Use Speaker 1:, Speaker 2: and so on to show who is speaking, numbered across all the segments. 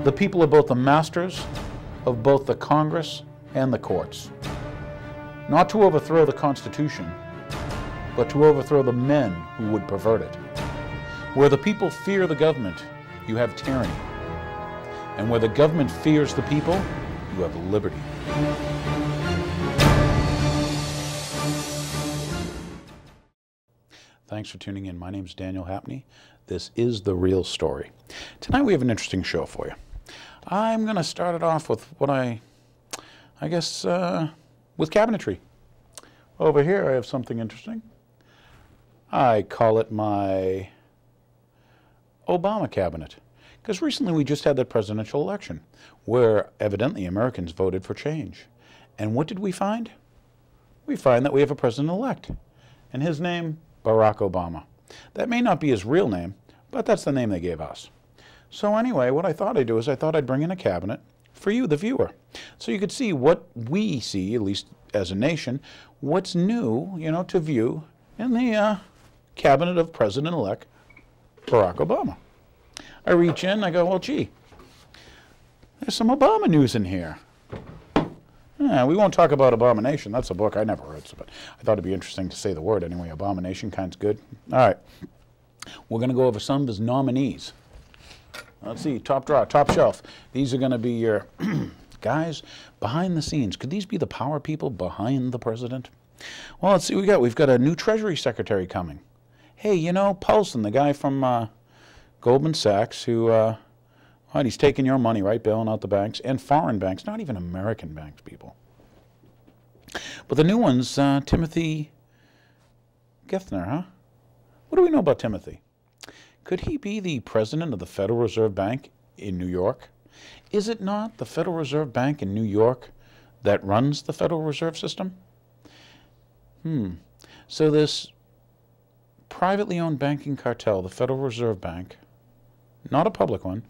Speaker 1: The people are both the masters of both the Congress and the courts. Not to overthrow the Constitution, but to overthrow the men who would pervert it. Where the people fear the government, you have tyranny. And where the government fears the people, you have liberty. Thanks for tuning in. My name is Daniel Hapney. This is The Real Story. Tonight we have an interesting show for you. I'm going to start it off with what I guess, with cabinetry. Over here I have something interesting. I call it my Obama cabinet. Because recently we just had that presidential election where evidently Americans voted for change. And what did we find? We find that we have a president-elect. And his name, Barack Obama. That may not be his real name, but that's the name they gave us. So anyway, what I thought I'd do is I thought I'd bring in a cabinet for you, the viewer. So you could see what we see, at least as a nation, what's new, to view in the cabinet of President-elect Barack Obama. I reach in, I go, well, gee, there's some Obama news in here. Yeah, we won't talk about Abomination. That's a book I never read, but I thought it'd be interesting to say the word anyway. Abomination, kind's good. All right. We're going to go over some of his nominees. Let's see, top drawer, top shelf. These are going to be your guys behind the scenes. Could these be the power people behind the president? Well, let's see what we got. We've got a new Treasury Secretary coming. Hey, Paulson, the guy from Goldman Sachs who, he's taking your money, right, bailing out the banks, and foreign banks, not even American banks, people. But the new one's Timothy Geithner, huh? What do we know about Timothy? Could he be the president of the Federal Reserve Bank in New York? Is it not the Federal Reserve Bank in New York that runs the Federal Reserve System? So this privately owned banking cartel, the Federal Reserve Bank, not a public one,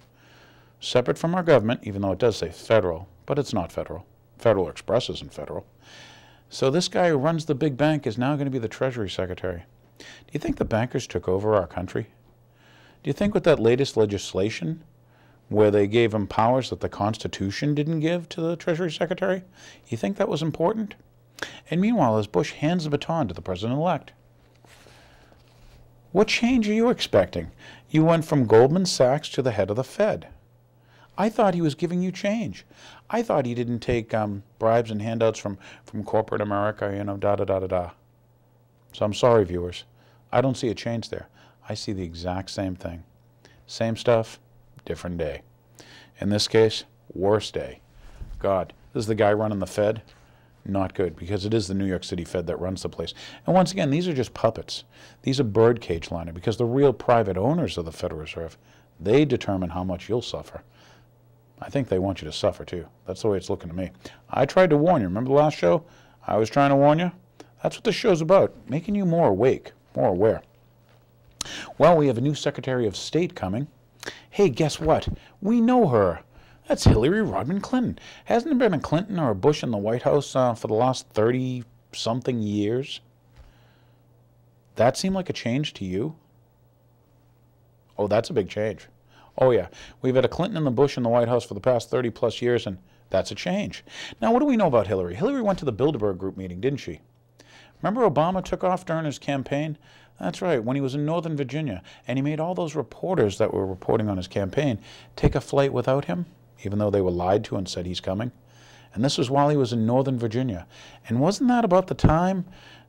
Speaker 1: separate from our government, even though it does say federal, but it's not federal. Federal Express isn't federal. So this guy who runs the big bank is now going to be the Treasury Secretary. Do you think the bankers took over our country? Do you think with that latest legislation, where they gave him powers that the Constitution didn't give to the Treasury Secretary, you think that was important? And meanwhile, as Bush hands the baton to the president-elect, what change are you expecting? You went from Goldman Sachs to the head of the Fed. I thought he was giving you change. I thought he didn't take bribes and handouts from corporate America, da-da-da-da-da. So I'm sorry, viewers. I don't see a change there. I see the exact same thing. Same stuff, different day. In this case, worse day. God, this is the guy running the Fed. Not good, because it is the New York City Fed that runs the place. And once again, these are just puppets. These are birdcage liner, because the real private owners of the Federal Reserve, they determine how much you'll suffer. I think they want you to suffer, too. That's the way it's looking to me. I tried to warn you. Remember the last show? I was trying to warn you. That's what this show's about, making you more awake, more aware. Well, we have a new Secretary of State coming. Hey, guess what? We know her. That's Hillary Rodham Clinton. Hasn't there been a Clinton or a Bush in the White House for the last 30-something years? That seemed like a change to you? Oh, that's a big change. Oh, yeah. We've had a Clinton and the Bush in the White House for the past 30-plus years, and that's a change. Now, what do we know about Hillary? Hillary went to the Bilderberg Group meeting, didn't she? Remember Obama took off during his campaign? That's right, when he was in Northern Virginia, and he made all those reporters that were reporting on his campaign take a flight without him, even though they were lied to and said he's coming. And this was while he was in Northern Virginia. And wasn't that about the time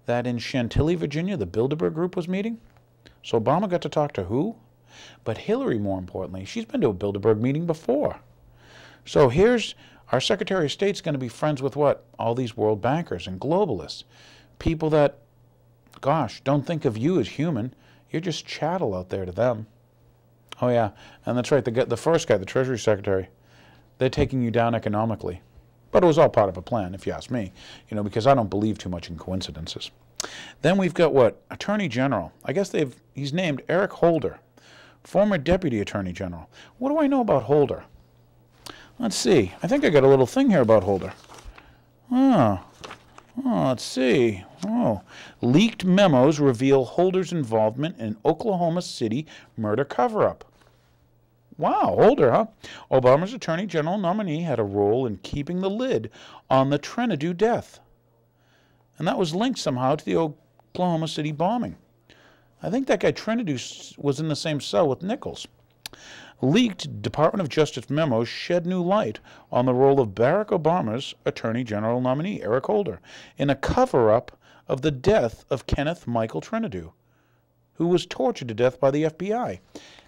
Speaker 1: that in Chantilly, Virginia, the Bilderberg Group was meeting? So Obama got to talk to who? But Hillary, more importantly, she's been to a Bilderberg meeting before. So here's our Secretary of State's going to be friends with what? All these world bankers and globalists. People that, gosh, don't think of you as human. You're just chattel out there to them. Oh, yeah, and that's right, the first guy, the Treasury Secretary, they're taking you down economically. But it was all part of a plan, if you ask me, because I don't believe too much in coincidences. Then we've got what? Attorney General. I guess he's named Eric Holder, former Deputy Attorney General. What do I know about Holder? Let's see. I think I got a little thing here about Holder. Let's see. Leaked memos reveal Holder's involvement in Oklahoma City murder cover-up. Wow, older, huh? Obama's Attorney General nominee had a role in keeping the lid on the Trentadue death. And that was linked somehow to the Oklahoma City bombing. I think that guy Trentadue was in the same cell with Nichols. Leaked Department of Justice memos shed new light on the role of Barack Obama's Attorney General nominee, Eric Holder, in a cover-up of the death of Kenneth Michael Trentadue, who was tortured to death by the FBI.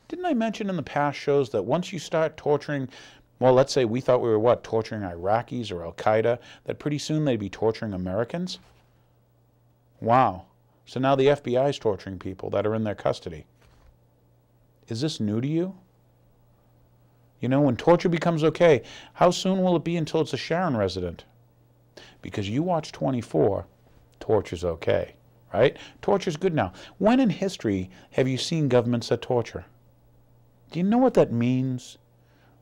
Speaker 1: Didn't I mention in the past shows that once you start torturing, well, let's say we thought we were, torturing Iraqis or Al-Qaeda, that pretty soon they'd be torturing Americans? Wow. So now the FBI is torturing people that are in their custody. Is this new to you? You know, when torture becomes okay, how soon will it be until it's a Sharon resident? Because you watch 24, torture's okay, right? Torture's good now. When in history have you seen governments that torture? Do you know what that means?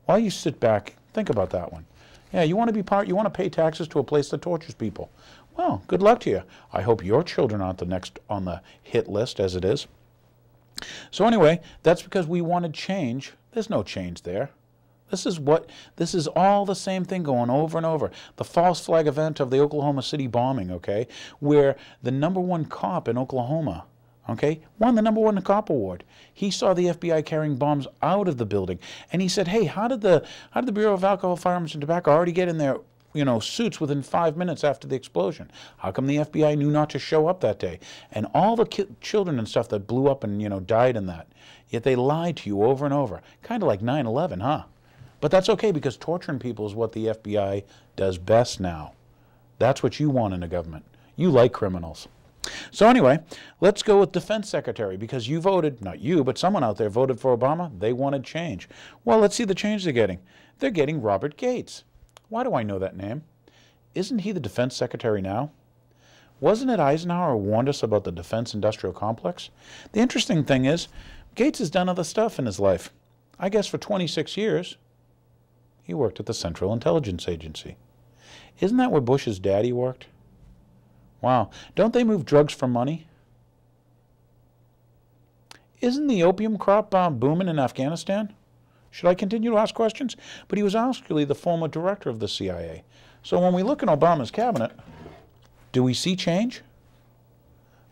Speaker 1: While you sit back, think about that one. Yeah, you want to be you want to pay taxes to a place that tortures people. Well, good luck to you. I hope your children aren't the next on the hit list as it is. So anyway, that's because we wanted change. There's no change there. This is all the same thing going over and over. The false flag event of the Oklahoma City bombing, okay, where the #1 cop in Oklahoma, okay, won the #1 cop award. He saw the FBI carrying bombs out of the building, and he said, "Hey, how did the Bureau of Alcohol, Firearms, and Tobacco already get in their suits within 5 minutes after the explosion? How come the FBI knew not to show up that day?" And all the children and stuff that blew up and died in that, yet they lied to you over and over, kind of like 9/11, huh? But that's okay because torturing people is what the FBI does best now. That's what you want in a government. You like criminals. So anyway, let's go with Defense Secretary because you voted, not you, but someone out there voted for Obama. They wanted change. Well, let's see the change they're getting. They're getting Robert Gates. Why do I know that name? Isn't he the Defense Secretary now? Wasn't it Eisenhower who warned us about the defense industrial complex? The interesting thing is, Gates has done other stuff in his life. I guess for 26 years, he worked at the Central Intelligence Agency. Isn't that where Bush's daddy worked? Wow. Don't they move drugs for money? Isn't the opium crop booming in Afghanistan? Should I continue to ask questions? But he was actually the former director of the CIA. So when we look in Obama's cabinet, do we see change?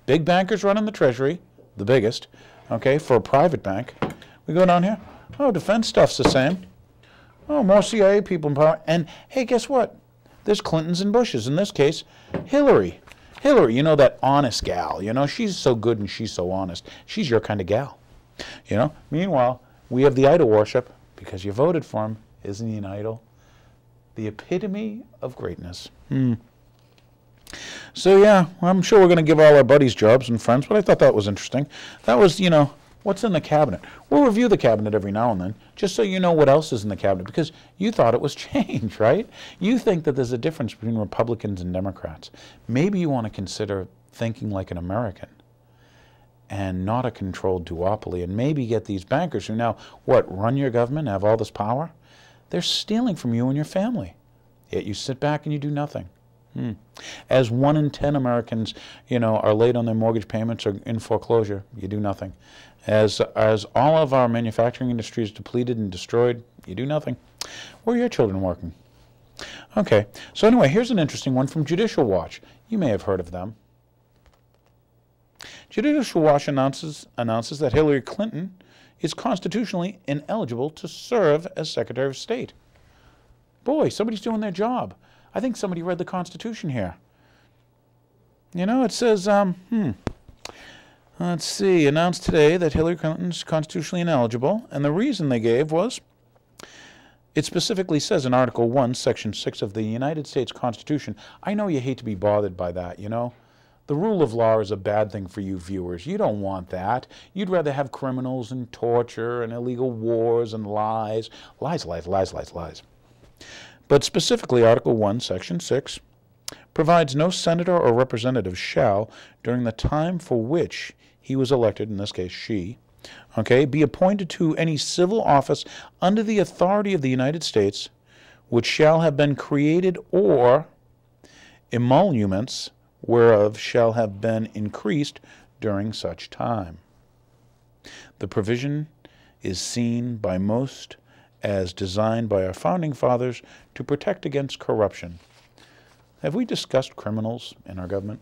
Speaker 1: Big bankers running the Treasury, the biggest, okay, for a private bank. We go down here. Oh, defense stuff's the same. Oh, more CIA people in power. And hey, guess what? There's Clintons and Bushes. In this case, Hillary. Hillary, that honest gal. She's so good and she's so honest. She's your kind of gal. Meanwhile, we have the idol worship because you voted for him. Isn't he an idol? The epitome of greatness. So yeah, I'm sure we're going to give all our buddies jobs and friends, but I thought that was interesting. That was, what's in the cabinet. We'll review the cabinet every now and then, just so you know what else is in the cabinet, because you thought it was change, right? You think that there's a difference between Republicans and Democrats. Maybe you want to consider thinking like an American and not a controlled duopoly, and maybe get these bankers who now, run your government, have all this power? They're stealing from you and your family. Yet you sit back and you do nothing. As 1 in 10 Americans, are late on their mortgage payments or in foreclosure, you do nothing. As all of our manufacturing industry is depleted and destroyed, you do nothing. Where are your children working? Okay, so anyway, here's an interesting one from Judicial Watch. You may have heard of them. Judicial Watch announces that Hillary Clinton is constitutionally ineligible to serve as Secretary of State. Boy, somebody's doing their job. I think somebody read the Constitution here. It says, let's see, announced today that Hillary Clinton's constitutionally ineligible, and the reason they gave was, it specifically says in Article 1, Section 6 of the United States Constitution. I know you hate to be bothered by that, The rule of law is a bad thing for you viewers. You don't want that. You'd rather have criminals and torture and illegal wars and lies. Lies, lies, lies, lies, lies. But specifically, Article 1, Section 6, provides no senator or representative shall, during the time for which he was elected, in this case she, be appointed to any civil office under the authority of the United States, which shall have been created or emoluments whereof shall have been increased during such time. The provision is seen by most as designed by our founding fathers to protect against corruption. Have we discussed criminals in our government?